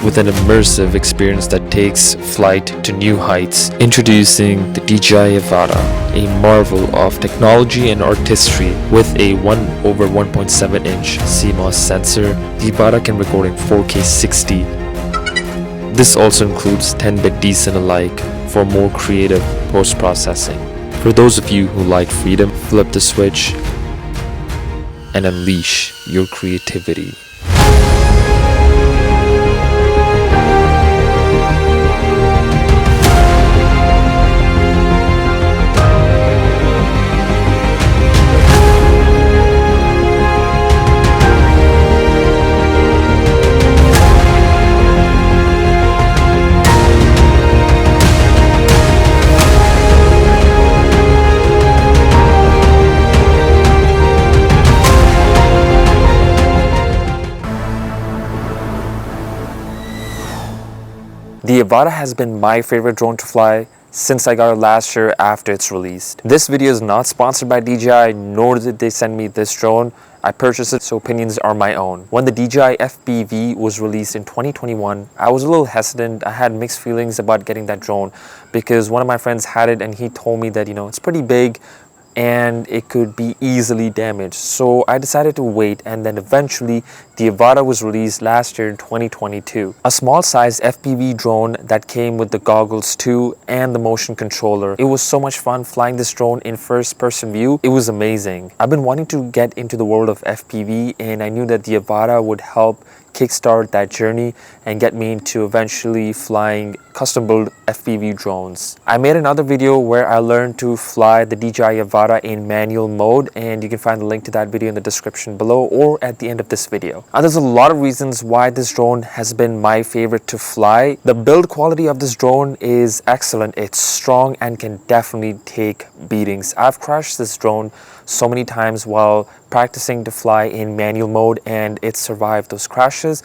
with an immersive experience that takes flight to new heights. Introducing the DJI Avata, a marvel of technology and artistry. With a 1/1.7-inch CMOS sensor, the Avata can record in 4K 60. This also includes 10-bit decent alike for more creative post-processing. For those of you who like freedom, flip the switch and unleash your creativity. The Avata has been my favorite drone to fly since I got it last year after its released. This video is not sponsored by DJI, nor did they send me this drone. I purchased it, so opinions are my own. When the DJI FPV was released in 2021, I was a little hesitant. I had mixed feelings about getting that drone because one of my friends had it and he told me that, it's pretty big and it could be easily damaged. So I decided to wait, and then eventually the Avata was released last year in 2022. A small sized FPV drone that came with the goggles too and the motion controller. It was so much fun flying this drone in first person view. It was amazing. I've been wanting to get into the world of FPV, and I knew that the Avata would help kickstart that journey and get me into eventually flying custom built FPV drones. I made another video where I learned to fly the DJI Avata in manual mode, and you can find the link to that video in the description below or at the end of this video. There's a lot of reasons why this drone has been my favorite to fly. The build quality of this drone is excellent. It's strong and can definitely take beatings. I've crashed this drone so many times while practicing to fly in manual mode, and it survived those crashes.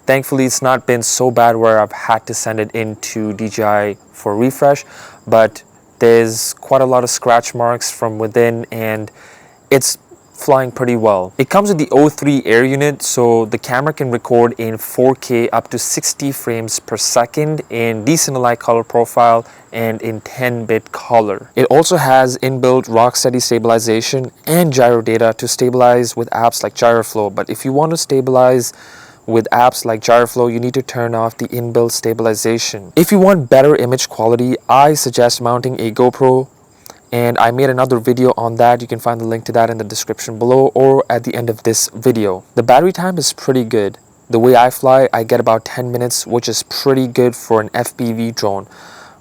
Thankfully, it's not been so bad where I've had to send it into DJI for refresh, but there's quite a lot of scratch marks from within, and it's flying pretty well. It comes with the O3 air unit, so the camera can record in 4K up to 60 frames per second in decent alike color profile and in 10-bit color. It also has inbuilt rock steady stabilization and gyro data to stabilize with apps like Gyroflow. But if you want to stabilize with apps like Gyroflow, you need to turn off the inbuilt stabilization. If you want better image quality, I suggest mounting a GoPro, and I made another video on that. You can find the link to that in the description below or at the end of this video. The battery time is pretty good. The way I fly, I get about 10 minutes, which is pretty good for an FPV drone.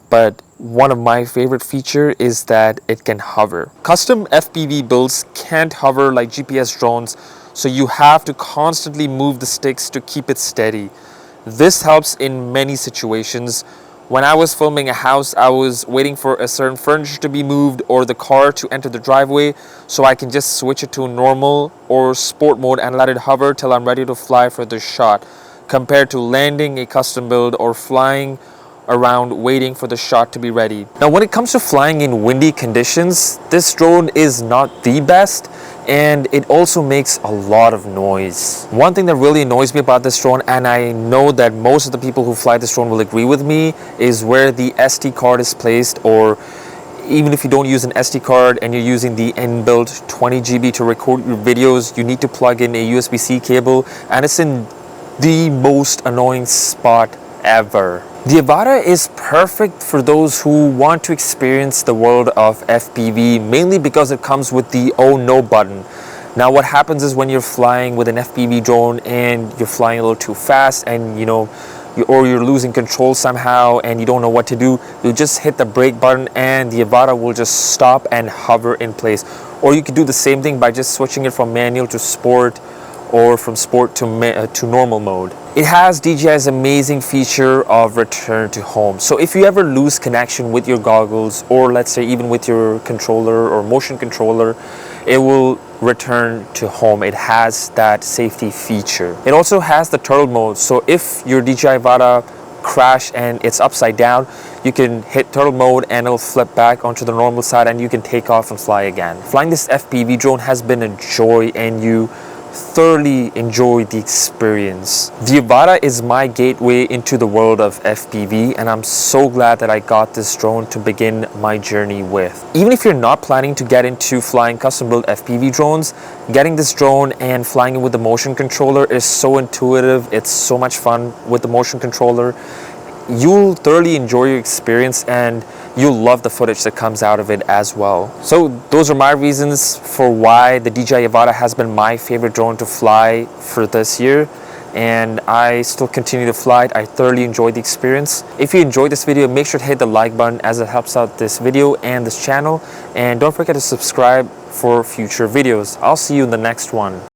But one of my favorite features is that it can hover. Custom FPV builds can't hover like GPS drones, so you have to constantly move the sticks to keep it steady. This helps in many situations. When I was filming a house, I was waiting for a certain furniture to be moved or the car to enter the driveway, so I can just switch it to normal or sport mode and let it hover till I'm ready to fly for the shot, compared to landing a custom build or flying around waiting for the shot to be ready. Now, when it comes to flying in windy conditions, this drone is not the best, and it also makes a lot of noise. One thing that really annoys me about this drone, and I know that most of the people who fly this drone will agree with me, is where the SD card is placed. Or even if you don't use an SD card and you're using the inbuilt 20 GB to record your videos, you need to plug in a USB-C cable, and it's in the most annoying spot ever. The Avata is perfect for those who want to experience the world of FPV, mainly because it comes with the "oh no" button. Now, what happens is when you're flying with an FPV drone and you're flying a little too fast, and you're losing control somehow and you don't know what to do, you just hit the brake button and the Avata will just stop and hover in place. Or you could do the same thing by just switching it from manual to sport, or from sport to normal mode. It has DJI's amazing feature of return to home. So if you ever lose connection with your goggles, or let's say even with your controller or motion controller, it will return to home. It has that safety feature. It also has the turtle mode. So if your DJI Avata crash and it's upside down, you can hit turtle mode and it'll flip back onto the normal side and you can take off and fly again. Flying this FPV drone has been a joy, and you thoroughly enjoyed the experience. The Avata is my gateway into the world of FPV, and I'm so glad that I got this drone to begin my journey with. Even if you're not planning to get into flying custom-built FPV drones, getting this drone and flying it with the motion controller is so intuitive. It's so much fun with the motion controller. You'll thoroughly enjoy your experience and you'll love the footage that comes out of it as well. So those are my reasons for why the DJI Avata has been my favorite drone to fly for this year, and I still continue to fly it. I thoroughly enjoyed the experience. If you enjoyed this video, make sure to hit the like button as it helps out this video and this channel, and don't forget to subscribe for future videos. I'll see you in the next one.